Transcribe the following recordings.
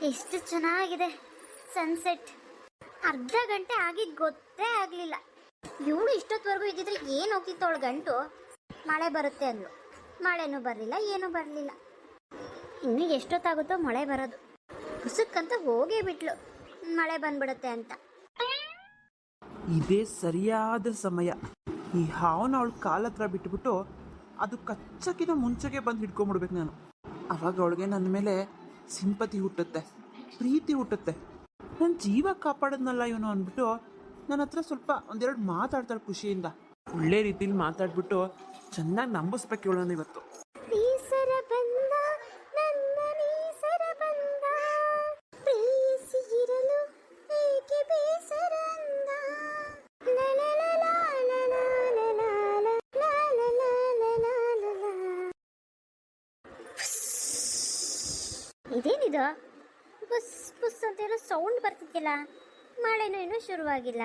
ಎಷ್ಟು ಚೆನ್ನಾಗಿದೆ ಸನ್ಸೆಟ್. ಅರ್ಧ ಗಂಟೆ ಆಗಿದ್ದು ಗೊತ್ತೇ ಆಗಲಿಲ್ಲ. ಇವಳು ಇಷ್ಟೊತ್ತವರೆಗೂ ಇದ್ದಿದ್ರೆ ಏನು ಹೋಗ್ತಿತ್ತು ಅವಳು ಗಂಟು. ಮಳೆ ಬರುತ್ತೆ ಅಂದ್ಲು, ಮಳೆನೂ ಬರಲಿಲ್ಲ, ಏನೂ ಬರಲಿಲ್ಲ. ಇನ್ನು ಎಷ್ಟೊತ್ತಾಗುತ್ತೋ ಮಳೆ ಬರೋದು. ಹುಸುಕ್ಕಂತ ಹೋಗೇ ಬಿಟ್ಲು ಮಳೆ ಬಂದ್ಬಿಡುತ್ತೆ ಅಂತ. ಇದೇ ಸರಿಯಾದ ಸಮಯ. ಈ ಹಾವನ್ನ ಅವಳು ಕಾಲ ಹತ್ರ ಬಿಟ್ಬಿಟ್ಟು ಅದು ಕಚ್ಚಕ್ಕಿಂತ ಮುಂಚೆಗೆ ಬಂದು ಹಿಡ್ಕೊಂಬಿಡ್ಬೇಕು ನಾನು. ಅವಾಗ ಅವಳಿಗೆ ನನ್ನ ಮೇಲೆ ಸಿಂಪತಿ ಹುಟ್ಟುತ್ತೆ, ಪ್ರೀತಿ ಹುಟ್ಟುತ್ತೆ. ನನ್ನ ಜೀವ ಕಾಪಾಡೋದ್ನಲ್ಲ ಇವನು ಅಂದ್ಬಿಟ್ಟು ನನ್ನ ಹತ್ರ ಸ್ವಲ್ಪ ಒಂದೆರಡು ಮಾತಾಡ್ತಾಳೆ ಖುಷಿಯಿಂದ. ಒಳ್ಳೆ ರೀತಿಲಿ ಮಾತಾಡ್ಬಿಟ್ಟು ಚೆನ್ನಾಗಿ ನಂಬಿಸ್ಬೇಕು ಇವಳನ್ನು ಇವತ್ತು. ಇದೇನಿದು ಬುಸ್ ಬುಸ್ ಅಂತೆಲ್ಲ ಸೌಂಡ್ ಬರ್ತಿದ್ಯಲ್ಲ? ಮಳೆನೂ ಇನ್ನೂ ಶುರುವಾಗಿಲ್ಲ,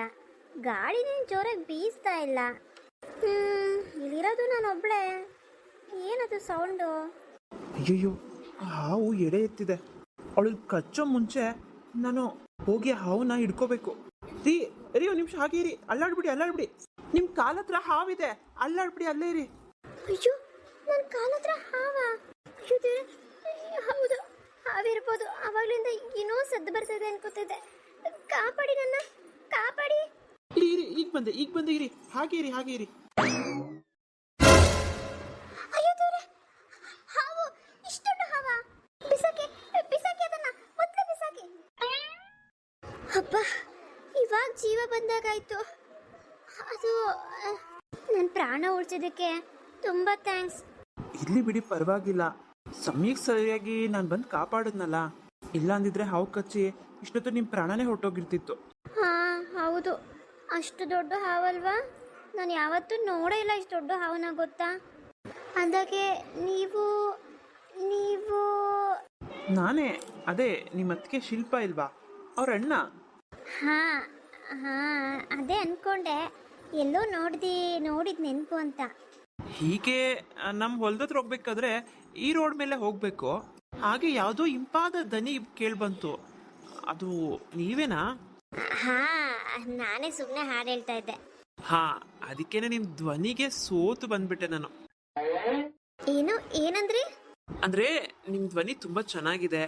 ಗಾಳಿನೂ ಜೋರಾಗಿ ಬೀಸ್ತಾ ಇಲ್ಲ. ಇಲ್ಲಿರೋದು ನಾನು ಒಬ್ಳೆ. ಏನದು ಸೌಂಡು? ಅಯ್ಯಯ್ಯೋ, ಹಾವು ಎಡೆ ಎತ್ತಿದೆ. ಅವಳಿಗೆ ಕಚ್ಚೋ ಮುಂಚೆ ನಾನು ಹೋಗಿ ಹಾವನ್ನ ಹಿಡ್ಕೋಬೇಕು. ರೀ ರೀ ಒಂದು ನಿಮಿಷ ಹಾಗೆ ಇರಿ, ಅಲ್ಲಾಡ್ಬಿಡಿ. ನಿಮ್ಮ ಕಾಲ ಹತ್ರ ಹಾವಿದೆ, ಅಲ್ಲಾಡ್ಬಿಡಿ, ಅಲ್ಲೇ ಇರಿ. ಅಯ್ಯೋ, ನನ್ನ ಕಾಲ ಹತ್ರ ಹಾವ? ಹೌದು, ಹಾವಿರ್ಬೋದು. ಅವಾಗ್ಲಿಂದ ಏನೋ ಸದ್ದು ಬರ್ತದೆ ಅನ್ಕೋತಿದ್ದೆ. ಕಾಪಾಡಿ, ನನ್ನ ಕಾಪಾಡಿ. ಇರಿ ಈಗ ಬಂದೆ ಇರಿ, ಹಾಗೆ ಇರಿ. ಅಯ್ಯೋ ದೇವ್ರೆ, ಹಾವು! ಇಷ್ಟೊಂದು ಹಾವ! ಬಿಸಾಕಿ ಅದನ್ನ, ಮೊದಲೇ ಬಿಸಾಕಿ. ಅಪ್ಪ, ಇವಾಗ ಜೀವ ಬಂದಾಗಾಯ್ತು. ಅದು ನನ್ನ ಪ್ರಾಣ ಉಳಿಸಿದ್ದಕ್ಕೆ ತುಂಬಾ ಥ್ಯಾಂಕ್ಸ್. ಇರ್ಲಿ ಬಿಡಿ, ಪರವಾಗಿಲ್ಲ. ಸಮಯಕ್ಕೆ ಸರಿಯಾಗಿ ನಾನು ಬಂದು ಕಾಪಾಡಿದ್ನಲ್ಲ. ಇಲ್ಲ ಅಂದಿದ್ರೆ ಹಾವು ಕಚ್ಚಿ ಇಷ್ಟೊತ್ತು ನಿಮ್ಮ ಪ್ರಾಣನೇ ಹೊರಟೋಗಿರ್ತಿತ್ತು. ಹಾ ಹೌದು, ಅಷ್ಟು ದೊಡ್ಡ ಹಾವಲ್ವಾ? ನಾನು ಯಾವತ್ತೂ ನೋಡೇ ಇಲ್ಲ ಇಷ್ಟು ದೊಡ್ಡ ಹಾವನ್ನ, ಗೊತ್ತಾ? ಅಂದಾಗೆ ನೀವು ನಾನೇ. ಅದೇ ನಿಮ್ಮ ಅತ್ತಿಗೆ ಶಿಲ್ಪ ಇಲ್ವಾ, ಅವ್ರ ಅಣ್ಣ. ಹಾ ಅದೇ ಅನ್ಕೊಂಡೆ, ಎಲ್ಲೋ ನೋಡಿದ್ ನೆನಪು ಅಂತ. ಹೀಗೆ ನಮ್ಮ ಹೊಲದತ್ರ ಹೋಗ್ಬೇಕಾದ್ರೆ ಈ ರೋಡ್ ಮೇಲೆ ಹೋಗ್ಬೇಕು. ಹಾಗೆ ಯಾವುದೋ ಇಂಪಾದ ದನಿ ಕೇಳ್ಬಂತು. ಅದು ನೀವೇನಾ? ಹಾ, ನಾನೇ ಸುಮ್ಮನೆ ಹಾಡು ಹೇಳ್ತಾ ಇದ್ದೆ. ಹಾ, ಅದಕ್ಕೇನೆ ನಿಮ್ ಧ್ವನಿಗೆ ಸೋತು ಬಂದ್ಬಿಟ್ಟೆ ನಾನು. ಏನಂದ್ರಿ? ಅಂದ್ರೆ ನಿಮ್ ಧ್ವನಿ ತುಂಬಾ ಚೆನ್ನಾಗಿದೆ,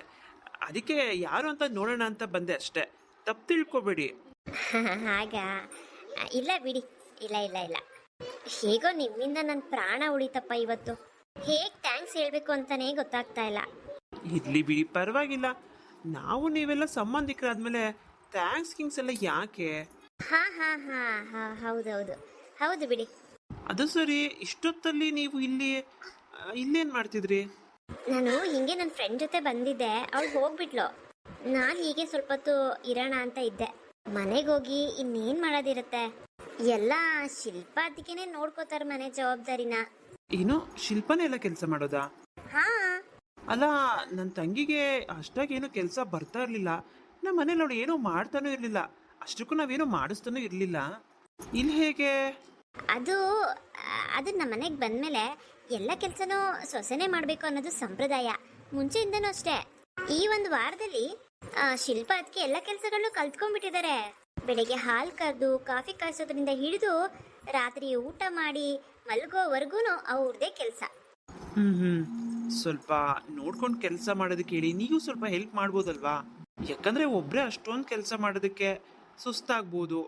ಅದಕ್ಕೆ ಯಾರು ಅಂತ ನೋಡೋಣ ಅಂತ ಬಂದೆ ಅಷ್ಟೇ. ತಪ್ಪು ತಿಳ್ಕೊಬೇಡಿ. ಹಾಗ? ಇಲ್ಲ ಬಿಡಿ, ಇಲ್ಲ. ಹೇಗೋ ನಿಮ್ಮಿಂದ ನನ್ನ ಪ್ರಾಣ ಉಳಿತಪ್ಪ ಇವತ್ತು. ಹೇಗ್ ಥ್ಯಾಂಕ್ಸ್ ಹೇಳ್ಬೇಕು ಅಂತಾನೆ ಗೊತ್ತಾಗ್ತಾ ಇಲ್ಲ. ಇರ್ಲಿ ಬಿಡಿ, ಪರವಾಗಿಲ್ಲ. ನಾವು ನೀವೆಲ್ಲ ಸಂಬಂಧಿಕರಾದ್ಮೇಲೆ ಥ್ಯಾಂಕ್ಸ್ ಎಲ್ಲ ಯಾಕೆ? ಹಾ ಹೌದು ಬಿಡಿ. ಅದು ಸರಿ, ಇಷ್ಟೊತ್ತಲ್ಲಿ ನೀವು ಇಲ್ಲೇನ್ ಮಾಡ್ತಿದ್ರಿ? ನಾನು ಹಿಂಗೆ ನನ್ನ ಫ್ರೆಂಡ್ ಜೊತೆ ಬಂದಿದ್ದೆ, ಅವಳು ಹೋಗ್ಬಿಟ್ಲು. ನಾನು ಹೀಗೆ ಸ್ವಲ್ಪ ಹೊತ್ತು ಇರೋಣ ಅಂತ ಇದ್ದೆ. ಮನೆಗೆ ಹೋಗಿ ಇನ್ನೇನ್ ಮಾಡೋದಿರುತ್ತೆ, ಎಲ್ಲ ಶಿಲ್ಪ ಅದಕ್ಕೇನೆ ನೋಡ್ಕೋತಾರ ಮನೆ ಜವಾಬ್ದಾರಿನ. ಏನು, ಶಿಲ್ಪನೇ ಎಲ್ಲ ಕೆಲಸ ಮಾಡೋದಾ? ಹಾ. ಅಲ್ಲ, ನನ್ನ ತಂಗಿಗೆ ಅಷ್ಟಾಗೇನು ಕೆಲಸ ಬರ್ತಾ ಇರ್ಲಿಲ್ಲ. ನಮ್ಮ ಮನೇಲಿ ಅವಳು ಏನೋ ಮಾಡ್ತಾನೂ ಇರ್ಲಿಲ್ಲ, ಅಷ್ಟಕ್ಕೂ ನಾವೇನೋ ಮಾಡಿಸ್ತಾನೂ ಇರ್ಲಿಲ್ಲ. ಇಲ್ಲಿ ಹೇಗೆ? ಅದು ನಮ್ಮ ಮನೆಗೆ ಬಂದ್ಮೇಲೆ ಎಲ್ಲ ಕೆಲಸನೂ ಸೊಸೆನೆ ಮಾಡಬೇಕು ಅನ್ನೋದು ಸಂಪ್ರದಾಯ, ಮುಂಚೆಯಿಂದನೂ ಅಷ್ಟೇ. ಈ ಒಂದು ವಾರದಲ್ಲಿ ಶಿಲ್ಪ ಅದಕ್ಕೆ ಎಲ್ಲ ಕೆಲಸಗಳನ್ನು ಕಲ್ತ್ಕೊಂಡ್ಬಿಟ್ಟಿದ್ದಾರೆ. ಬೆಳಿಗ್ಗೆ ಹಾಲು ಕರೆದು ಕಾಫಿ ಕಾಯಿಸೋದ್ರಿಂದ ಹಿಡಿದು ರಾತ್ರಿ ಊಟ ಮಾಡಿ ಮಲಗೋವರೆಗೂ ಅವ್ರದೇ ಕೆಲಸ. ಸ್ವಲ್ಪ ನೋಡ್ಕೊಂಡು ಕೆಲಸ ಮಾಡೋದಕ್ಕೆ ಹೇಳಿ, ನೀವು ಸ್ವಲ್ಪ ಹೆಲ್ಪ್ ಮಾಡ್ಬೋದಲ್ವಾ? ಯಾಕಂದ್ರೆ ಒಬ್ರೆ ಅಷ್ಟೊಂದು ಕೆಲಸ ಮಾಡೋದಕ್ಕೆ ಸುಸ್ತಾಗ್ಬೋದು.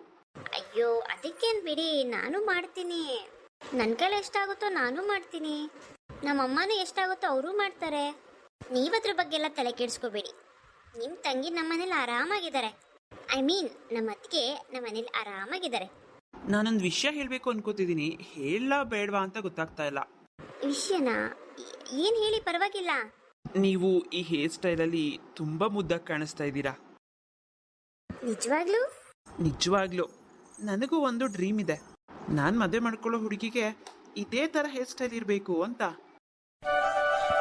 ಅಯ್ಯೋ, ಅದಕ್ಕೇನು ಬಿಡಿ, ನಾನು ಮಾಡ್ತೀನಿ. ನನ್ನ ಕೈಲಿ ಎಷ್ಟಾಗುತ್ತೋ ನಾನು ಮಾಡ್ತೀನಿ. ನಮ್ಮಮ್ಮನೂ ಎಷ್ಟಾಗುತ್ತೋ ಅವರು ಮಾಡ್ತಾರೆ. ನೀವದ್ರ ಬಗ್ಗೆ ಎಲ್ಲ ತಲೆ ಕೆಡಿಸ್ಕೋಬೇಡಿ. ನಿಮ್ಮ ತಂಗಿ ನಮ್ಮ ಮನೇಲಿ ಆರಾಮಾಗಿದ್ದಾರೆ. ನಮ್ಮ ಅತ್ತಿಗೆ ನಮ್ಮ ಮನೇಲಿ ಆರಾಮಾಗಿದ್ದಾರೆ. ನಾನೊಂದು ವಿಷಯ ಹೇಳ್ಬೇಕು ಅನ್ಕೋತಿದ್ದೀನಿ, ಹೇಳ ಬೇಡವಾ ಅಂತ ಗೊತ್ತಾಗ್ತಾ ಇಲ್ಲ. ವಿಷಯನಾ? ಏನ್ ಹೇಳಿ, ಪರವಾಗಿಲ್ಲ. ನೀವು ಈ ಹೇರ್ ಸ್ಟೈಲಲ್ಲಿ ತುಂಬಾ ಮುದ್ದಾಗಿ ಕಾಣಿಸ್ತಾ ಇದ್ದೀರಾ. ನಿಜವಾಗ್ಲೂ ನನಗೂ ಒಂದು ಡ್ರೀಮ್ ಇದೆ. ನಾನು ಮದುವೆ ಮಾಡ್ಕೊಳ್ಳೋ ಹುಡುಗಿಗೆ ಇದೇ ತರ ಹೇರ್ ಸ್ಟೈಲ್ ಇರಬೇಕು ಅಂತ.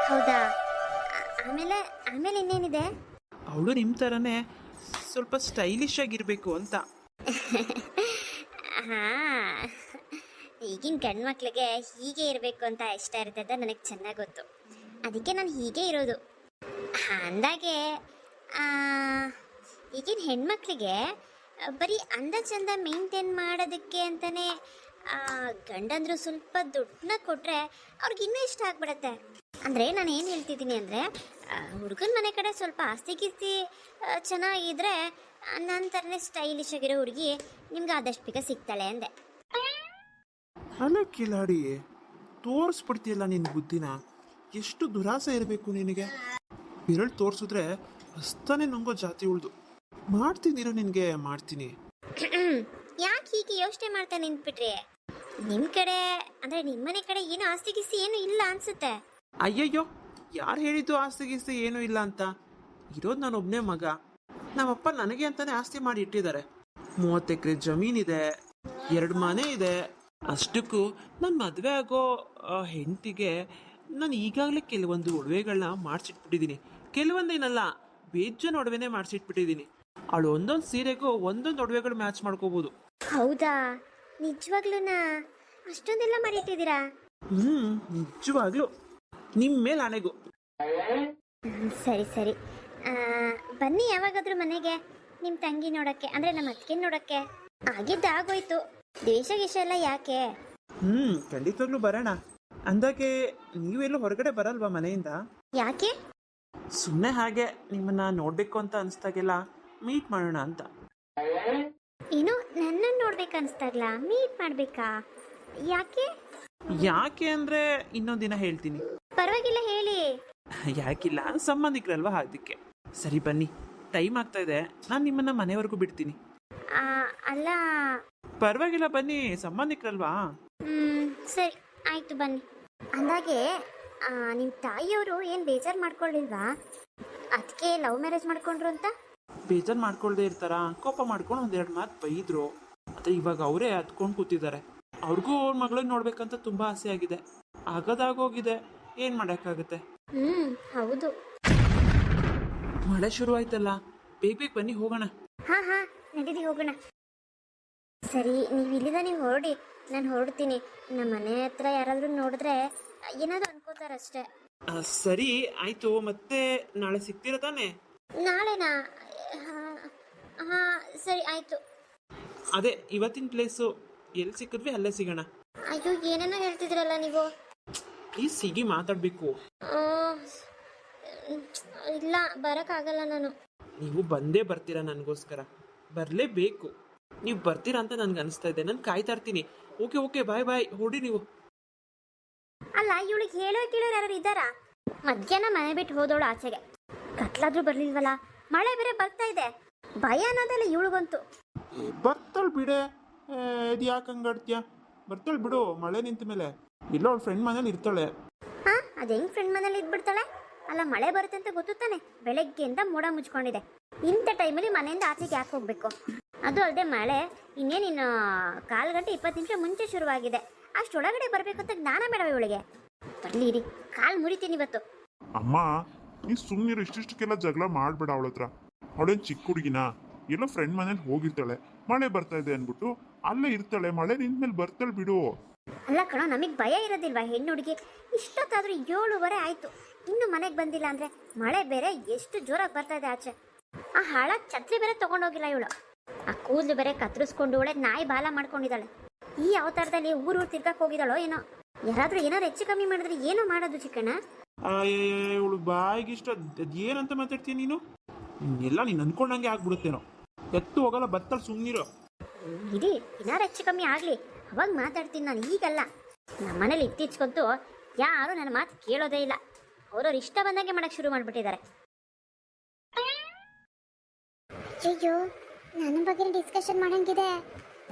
ಹೌದಾ? ಆಮೇಲೆ ಇನ್ನೇನಿದೆ? ಅವಳು ನಿಮ್ಮ ಥರನೇ ಸ್ವಲ್ಪ ಸ್ಟೈಲಿಶ್ ಆಗಿರಬೇಕು ಅಂತ. ಹಾ, ಈಗಿನ ಗಂಡು ಮಕ್ಳಿಗೆ ಹೀಗೆ ಇರಬೇಕು ಅಂತ ಇಷ್ಟ ಇರ್ತದೆ, ನನಗೆ ಚೆನ್ನಾಗಿ ಗೊತ್ತು. ಅದಕ್ಕೆ ನಾನು ಹೀಗೆ ಇರೋದು. ಅಂದಾಗೆ ಈಗಿನ ಹೆಣ್ಮಕ್ಳಿಗೆ ಬರೀ ಅಂದ ಚಂದ ಮೇಂಟೈನ್ ಮಾಡೋದಕ್ಕೆ ಅಂತಾನೆ ಗಂಡಂದ್ರು ಸ್ವಲ್ಪ ದುಡ್ಡನ್ನ ಕೊಟ್ರೆ ಅವ್ರಿಗೆ ಇನ್ನೂ ಇಷ್ಟ ಆಗ್ಬಿಡತ್ತೆ. ಅಂದರೆ ನಾನು ಏನು ಹೇಳ್ತಿದ್ದೀನಿ ಅಂದರೆ ಹುಡುಗನ ಮನೆ ಕಡೆ ಸ್ವಲ್ಪ ಆಸ್ತಿ ಗಿಸ್ತಿ ಚೆನ್ನಾಗಿದ್ರೆ ನನ್ನ ಥರನೇ ಸ್ಟೈಲಿಶ್ ಆಗಿರೋ ಹುಡುಗಿ ನಿಮ್ಗೆ ಆದಷ್ಟು ಬೇಗ ಸಿಗ್ತಾಳೆ ಅಂದೆ. ಅಲ್ಲ ಕಿಲಾಡಿ, ತೋರಿಸ್ಬಿಡ್ತೀಯಲ್ಲ ನಿನ್ನ ಬುದ್ಧಿನ. ಎಷ್ಟು ದುರಾಸೆ ಇರಬೇಕು ನಿನಗೆ. ಬೆರಳು ತೋರಿಸಿದ್ರೆ ಹಸ್ತಾನೆ ನಂಗೋ ಜಾತಿ ಉಳ್ದು. ಮಾಡ್ತೀನಿರೋ ನಿನಗೆ ಮಾಡ್ತೀನಿ. ಯಾಕೆ ಹೀಗೆ ಯೋಚನೆ ಮಾಡ್ತಾ ನಿಂತ್ಬಿಟ್ರಿ? ನಿಮ್ಮ ಕಡೆ ಅಂದರೆ ನಿಮ್ಮನೆ ಕಡೆ ಏನು ಆಸ್ತಿ ಗಿಸ್ತಿ ಏನು ಇಲ್ಲ ಅನ್ಸುತ್ತೆ. ಅಯ್ಯಯ್ಯೋ, ಯಾರು ಹೇಳಿದ್ದು ಆಸ್ತಿ ಗೀಸ್ತಿ ಏನೂ ಇಲ್ಲ ಅಂತ? ಇರೋದು ನಾನು ಒಬ್ಬನೇ ಮಗ. ನಮ್ಮಪ್ಪ ನನಗೆ ಅಂತಾನೆ ಆಸ್ತಿ ಮಾಡಿ ಇಟ್ಟಿದ್ದಾರೆ. 30 ಎಕರೆ ಜಮೀನಿದೆ, 2 ಮನೆ ಇದೆ. ಅಷ್ಟಕ್ಕೂ ನನ್ನ ಮದುವೆ ಆಗೋ ಹೆಂಡತಿಗೆ ನಾನು ಈಗಾಗಲೇ ಕೆಲವೊಂದು ಒಡವೆಗಳನ್ನ ಮಾಡಿಸಿಟ್ಬಿಟ್ಟಿದ್ದೀನಿ. ಕೆಲವೊಂದೇನಲ್ಲ, ಬೇಜನ್ ಒಡವೆನೇ ಮಾಡಿಸಿಟ್ಬಿಟ್ಟಿದ್ದೀನಿ. ಅವಳು ಒಂದೊಂದು ಸೀರೆಗೂ ಒಂದೊಂದು ಒಡವೆಗಳು ಮ್ಯಾಚ್ ಮಾಡ್ಕೋಬೋದು. ಹೌದಾ? ನಿಜವಾಗ್ಲೂನಾ? ಅಷ್ಟೊಂದೆಲ್ಲ ಮಾಡಿಟ್ಟಿದ್ದೀರಾ? ನಿಜವಾಗ್ಲೂ ನಿಮ್ಮ ಮೇಲೆ ಆಣೆಗೂ. ಸರಿ ಸರಿ, ಬನ್ನಿ ಯಾವಾಗಾದ್ರೂ ಮನೆಗೆ ನಿಮ್ಮ ತಂಗಿ ನೋಡಕ್ಕೆ, ಅಂದರೆ ನಮ್ಮ ಅತ್ತಿಗೆ ನೋಡಕ್ಕೆ. ಆಗಿದ್ದಾಗೋಯ್ತು, ದೇಶ ಗೀಶ ಎಲ್ಲ ಯಾಕೆ? ಖಂಡಿತವಾಗ್ಲೂ ಬರೋಣ. ಅಂದಾಗೆ ನೀವೆಲ್ಲೂ ಹೊರಗಡೆ ಬರಲ್ವಾ ಮನೆಯಿಂದ? ಯಾಕೆ? ಸುಮ್ಮನೆ ಹಾಗೆ ನಿಮ್ಮನ್ನ ನೋಡ್ಬೇಕು ಅಂತ ಅನಿಸ್ದಾಗೆಲ್ಲ ಮೀಟ್ ಮಾಡೋಣ ಅಂತ. ಏನು ನನ್ನನ್ನು ನೋಡ್ಬೇಕು ಅನಿಸ್ತಾಗ್ಲ? ಮೀಟ್ ಮಾಡ್ಬೇಕಾ? ಯಾಕೆ? ಯಾಕೆ ಅಂದ್ರೆ ಇನ್ನೊಂದು ದಿನ ಹೇಳ್ತೀನಿ. ಪರವಾಗಿಲ್ಲ, ಹೇಳಿ. ಯಾಕಿಲ್ಲ, ಸಂಬಂಧಿಕರಲ್ವಾ ಅದಕ್ಕೆ. ಸರಿ ಬನ್ನಿ, ಟೈಮ್ ಆಗ್ತಾ ಇದೆ. ನಾನು ನಿಮ್ಮನ್ನ ಮನೆವರೆಗೂ ಬಿಡ್ತೀನಿ. ಅಲ್ಲ. ಪರವಾಗಿಲ್ಲ ಬನ್ನಿ, ಸಂಬಂಧಿಕರಲ್ವಾ. ಸರಿ ಆಯ್ತು ಬನ್ನಿ. ಅಂದಾಗೆ ನಿಮ್ಮ ತಾಯಿಯವರು ಏನು ಬೇಜಾರು ಮಾಡ್ಕೊಳ್ಳಿಲ್ವಾ? ಅದಕ್ಕೆ ಲವ್ ಮ್ಯಾರೇಜ್ ಮಾಡ್ಕೊಂಡ್ರು ಅಂತ? ಬೇಜಾರು ಮಾಡ್ಕೊಳ್ದೆ ಇರ್ತಾರ? ಕೋಪ ಮಾಡ್ಕೊಂಡು 1-2 ಮಾತು ಬೈದ್ರು. ಆದರೆ ಇವಾಗ ಅವರೇ ಹತ್ಕೊಂಡು ಕೂತಿದ್ದಾರೆ. ಅವ್ರಿಗೂ ಅವ್ರ ಮಗಳನ್ನ ನೋಡ್ಬೇಕಂತ ತುಂಬಾ ಆಸೆ ಆಗಿದೆ. ಆಗದಾಗೋಗಿದೆ, ಏನ್ ಮಾಡೋಕ್ಕಾಗತ್ತೆ. ಹೌದು. ಮಳೆ ಶುರು ಆಯ್ತಲ್ಲ, ಬೇಗ ಬೇಗ ಬನ್ನಿ ಹೋಗೋಣ. ಹಾ ನಡೀರಿ ಹೋಗೋಣ. ಸರಿ, ನೀವು ಇಲ್ಲಿಂದ ನೀವು ಹೊರಡಿ, ನಾನು ಹೊರಡ್ತೀನಿ. ನಮ್ಮ ಮನೆ ಹತ್ರ ಯಾರಾದ್ರೂ ನೋಡಿದ್ರೆ ಏನಾದ್ರು ಅನ್ಕೋತಾರಷ್ಟೇ. ಸರಿ ಆಯ್ತು, ಮತ್ತೆ ನಾಳೆ ಸಿಗ್ತೀರ ತಾನೆ? ನಾಳೆನಾ? ಹಾ ಸರಿ ಆಯ್ತು. ಅದೇ ಇವತ್ತಿನ ಪ್ಲೇಸು ಎಲ್ಲಿ ಸಿಕ್ಕಿದ್ವಿ ಅಲ್ಲೇ ಸಿಗೋಣ. ಅಯ್ಯೋ, ಏನೇನೋ ಹೇಳ್ತಿದ್ರಲ್ಲ ನೀವು. ಪ್ಲೀಸ್ ಸಿಗಿ ಮಾತಾಡ್ಬೇಕು. ಇಲ್ಲ, ಬರೋಕ್ಕಾಗಲ್ಲ ನಾನು. ನೀವು ಬಂದೇ ಬರ್ತೀರಾ ನನಗೋಸ್ಕರ, ಬರಲೇಬೇಕು. ನೀವು ಬರ್ತೀರಾ ಅಂತ ನನ್ಗೆ ಅನಿಸ್ತಾ ಇದೆ. ನಾನು ಕಾಯ್ತಾ ಇರ್ತೀನಿ. ಓಕೆ ಬಾಯ್ ಬಾಯ್, ಹೊಡಿ ನೀವು. ಅಲ್ಲ, ಇವಳಿಗೆ ಕೇಳೋರು ಯಾರು ಇದ್ದಾರಾ? ಮಧ್ಯಾಹ್ನ ಮನೆ ಬಿಟ್ಟು ಹೋದವಳು ಆಚೆಗೆ, ಕತ್ಲಾದ್ರೂ ಬರ್ಲಿಲ್ವಲ್ಲ. ಮಳೆ ಬೇರೆ ಬರ್ತಾ ಇದೆ, ಭಯ ಅನ್ನೋದಲ್ಲ ಇವಳಿಗಂತೂ. ಬರ್ತಾಳೆ ಬಿಡೆ, ಇದು ಯಾಕೆ ಹಂಗಾಡ್ತೀಯ? ಬರ್ತಾಳೆ ಬಿಡು, ಮಳೆ ನಿಂತ ಮೇಲೆ. ಇಲ್ಲ, ಅವಳ ಫ್ರೆಂಡ್ ಮನೇಲಿ ಇರ್ತಾಳೆ. ಅದು ಹೆಂಗ್ ಫ್ರೆಂಡ್ ಮನೇಲಿ ಇದ್ಬಿಡ್ತಾಳೆ? ಅಲ್ಲ, ಮಳೆ ಬರುತ್ತೆ ಅಂತ ಗೊತ್ತುತ್ತಾನೆ. ಬೆಳಗ್ಗೆಯಿಂದ ಮೋಡ ಮುಚ್ಕೊಂಡಿದೆ. ಇಂಥ ಟೈಮಲ್ಲಿ ಮನೆಯಿಂದ ಆಚೆಗೆ ಯಾಕೆ ಹೋಗ್ಬೇಕು? ಅದು ಅಲ್ಲದೆ ಮಳೆ ಇನ್ನೇನಿನ್ನು 1/4 ಗಂಟೆ 20 ನಿಮಿಷ ಮುಂಚೆ ಶುರುವಾಗಿದೆ. ಅಷ್ಟೊಳಗಡೆ ಬರಬೇಕು ಅಂತ ಜ್ಞಾನ ಬೇಡವ ಇವಳಿಗೆ? ಬರ್ಲಿ ಇರಿ, ಕಾಲು ಮುರಿತೀನಿ ಇವತ್ತು. ಅಮ್ಮ, ನೀ ಸುಮ್ಮನಿರು. ಇಷ್ಟಿಷ್ಟಕ್ಕೆಲ್ಲ ಜಗಳ ಮಾಡಬೇಡ ಅವಳ ಹತ್ರ. ಅವಳೇನು ಚಿಕ್ಕ ಹುಡುಗಿನ? ಎಲ್ಲೋ ಫ್ರೆಂಡ್ ಮನೇಲಿ ಹೋಗಿರ್ತಾಳೆ, ಮಳೆ ಬರ್ತಾ ಇದೆ ಅಂದ್ಬಿಟ್ಟು ಅಲ್ಲೇ ಇರ್ತಾಳೆ. ಮಳೆ ನಿಂತ್ಮೇಲೆ ಬರ್ತಾಳೆ ಬಿಡು. ಅಲ್ಲ ಕಣೋ, ನಮಗೆ ಭಯ ಇರೋದಿಲ್ವಾ? ಹೆಣ್ಣು ಹುಡುಗಿ ಇಷ್ಟೊತ್ತಾದ್ರೂ 7:15 ಆಯ್ತು, ಇನ್ನು ಮನೆಗೆ ಬಂದಿಲ್ಲ ಅಂದ್ರೆ ಮಳೆ ಬೇರೆ ಎಷ್ಟು ಜೋರಾಗಿ ಬರ್ತಾ ಇದೆ ಆಚೆ. ಆ ಹಾಳ ಛತ್ರಿ ಬೇರೆ ತಗೊಂಡೋಗಿಲ್ಲ ಇವಳು. ಆ ಕೂದಲು ಬೇರೆ ಕತ್ತರಿಸ್ಕೊಂಡು ಒಳಗೆ ನಾಯಿ ಬಾಲ ಮಾಡ್ಕೊಂಡಿದ್ದಾಳೆ. ಈ ಅವತಾರದಲ್ಲಿ ಊರು ತಿರ್ಗಕ್ಕೆ ಹೋಗಿದ್ದಾಳೋ ಏನೋ. ಯಾರಾದ್ರೂ ಏನಾದ್ರು ಹೆಚ್ಚು ಕಮ್ಮಿ ಮಾಡಿದ್ರೆ ಏನೋ ಮಾಡೋದು ಚಿಕ್ಕಣ್ಣ. ಇವಳು ಬಾಯಿಗೆ ಇಷ್ಟ ಏನಂತ ಮಾತಾಡ್ತೀಯ ನೀನು? ಎಲ್ಲ ನೀನು ಅನ್ಕೊಂಡಂಗೆ ಆಗ್ಬಿಡುತ್ತೇನೋ. ಎತ್ತು ಹೋಗಲ್ಲ, ಬತ್ತಲ್ ಸುಮ್ಮನಿರೋ. ಇಡೀ ಏನಾರು ಹೆಚ್ಚು ಕಮ್ಮಿ ಆಗ್ಲಿ, ಅವಾಗ ಮಾತಾಡ್ತೀನಿ ನಾನು, ಈಗಲ್ಲ. ನಮ್ಮ ಮನೇಲಿ ಇತ್ತೀಚೆಗಂತೂ ಯಾರು ನನ್ನ ಮಾತು ಕೇಳೋದೇ ಇಲ್ಲ. ಅವ್ರವ್ರ ಇಷ್ಟ ಬಂದಂಗೆ ಮಾಡಕ್ ಶುರು ಮಾಡ್ಬಿಟ್ಟಿದ್ದಾರೆ. ಅಯ್ಯೋ, ನನ್ನ ಬಗ್ಗೆ ಡಿಸ್ಕಷನ್ ಮಾಡಂಗಿದೆ.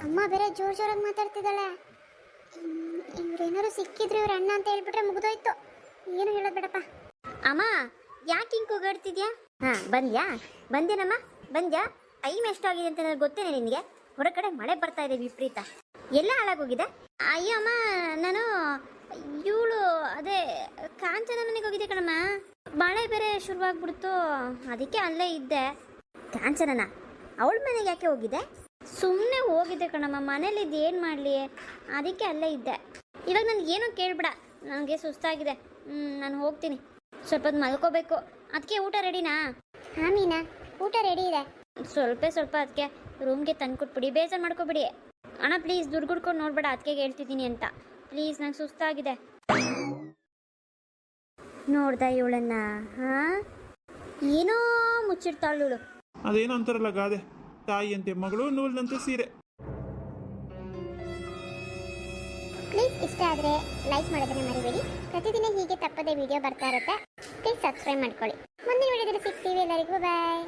ಅಮ್ಮ ಬೇರೆ ಜೋರಾಗಿ ಮಾತಾಡ್ತಿದ್ದಾಳೆ. ಇವ್ರೇನಾರು ಸಿಕ್ಕಿದ್ರು ಇವ್ರ ಅಣ್ಣ ಅಂತ ಹೇಳ್ಬಿಟ್ರೆ ಮುಗಿದೋಯ್ತು. ಏನು ಹೇಳೋದು ಬೇಡಪ್ಪ. ಅಮ್ಮ, ಯಾಕೆ ಹಿಂಗೆ ಕೂಗಾಡ್ತಿದ್ಯಾ? ಬಂದೇನಮ್ಮ, ಬಂದ್ಯಾ? ಟೈಮ್ ಎಷ್ಟಾಗಿದೆ ಅಂತ ನನಗೆ ಗೊತ್ತೇನೆ ನಿನಗೆ? ಹೊರಗಡೆ ಮಳೆ ಬರ್ತಾ ಇದೆ ವಿಪರೀತ. ಎಲ್ಲ ಹಾಳಾಗೋಗಿದೆ. ಅಯ್ಯೋ ಅಮ್ಮ, ನಾನು ಇವಳು ಅದೇ ಕಾಂಚನ ಮನೆಗೆ ಹೋಗಿದ್ದೆ ಕಣಮ್ಮ. ಮಳೆ ಬೇರೆ ಶುರುವಾಗ್ಬಿಡ್ತು, ಅದಕ್ಕೆ ಅಲ್ಲೇ ಇದ್ದೆ. ಕಾಂಚನನ ಅವಳ ಮನೆಗೆ ಯಾಕೆ ಹೋಗಿದ್ದೆ? ಸುಮ್ಮನೆ ಹೋಗಿದ್ದೆ ಕಣಮ್ಮ, ಮನೇಲಿದ್ದು ಏನು ಮಾಡಲಿ, ಅದಕ್ಕೆ ಅಲ್ಲೇ ಇದ್ದೆ. ಇವಾಗ ನನಗೇನು ಕೇಳಬೇಡ, ನನಗೆ ಸುಸ್ತಾಗಿದೆ. ನಾನು ಹೋಗ್ತೀನಿ, ಸ್ವಲ್ಪ ಹೊತ್ತು ಮಲ್ಕೋಬೇಕು. ಅದಕ್ಕೆ ಊಟ ರೆಡಿನಾ? ಹಾಂ ಮೀನಾ, ಊಟ ರೆಡಿ ಇದೆ. ಸ್ವಲ್ಪ ಅದಕ್ಕೆ ರೂಮ್ಗೆ ತಂದ್ಕೊಟ್ಬಿಡಿ, ಬೇಜಾರು ಮಾಡ್ಕೊಬಿಡಿ. ಅಣ್ಣ ಪ್ಲೀಸ್ ದುಡ್ಡು ಕುಡ್ಕೊಂಡು ನೋಡ್ಬೇಡ, ಅದಕ್ಕೆ ಹೇಳ್ತಿದ್ದೀನಿ ಅಂತ. ಪ್ಲೀಸ್ ನಂಗೆ ಸುಸ್ತಾಗಿದೆ. ನೋಡ್ದ ಇವಳನ್ನ? ಹಾಂ, ಏನೋ ಮುಚ್ಚಿಡ್ತಾಳು ಇವಳು. ಅದೇನೋ ಅಂತಾರಲ್ಲ ಗಾದೆ, ತಾಯಿಯಂತೆ ಮಗಳು ನೂಲ್ನಂತೆ ಸೀರೆ. ಪ್ಲೀಸ್ ಇಷ್ಟ ಆದರೆ ಲೈಕ್ ಮಾಡೋದನ್ನ ಮರಿಬೇಡಿ. ಪ್ರತಿದಿನ ಹೀಗೆ ತಪ್ಪದೆ ವಿಡಿಯೋ ಬರ್ತಾ ಇರುತ್ತೆ. ಪ್ಲೀಸ್ ಸಬ್ಸ್ಕ್ರೈಬ್ ಮಾಡ್ಕೊಳ್ಳಿ. ಮುಂದಿನ ವಿಡಿಯೋದಲ್ಲಿ ಸಿಗ್ತೀವಿ. ಎಲ್ಲರಿಗೂ ಬಾಯ್.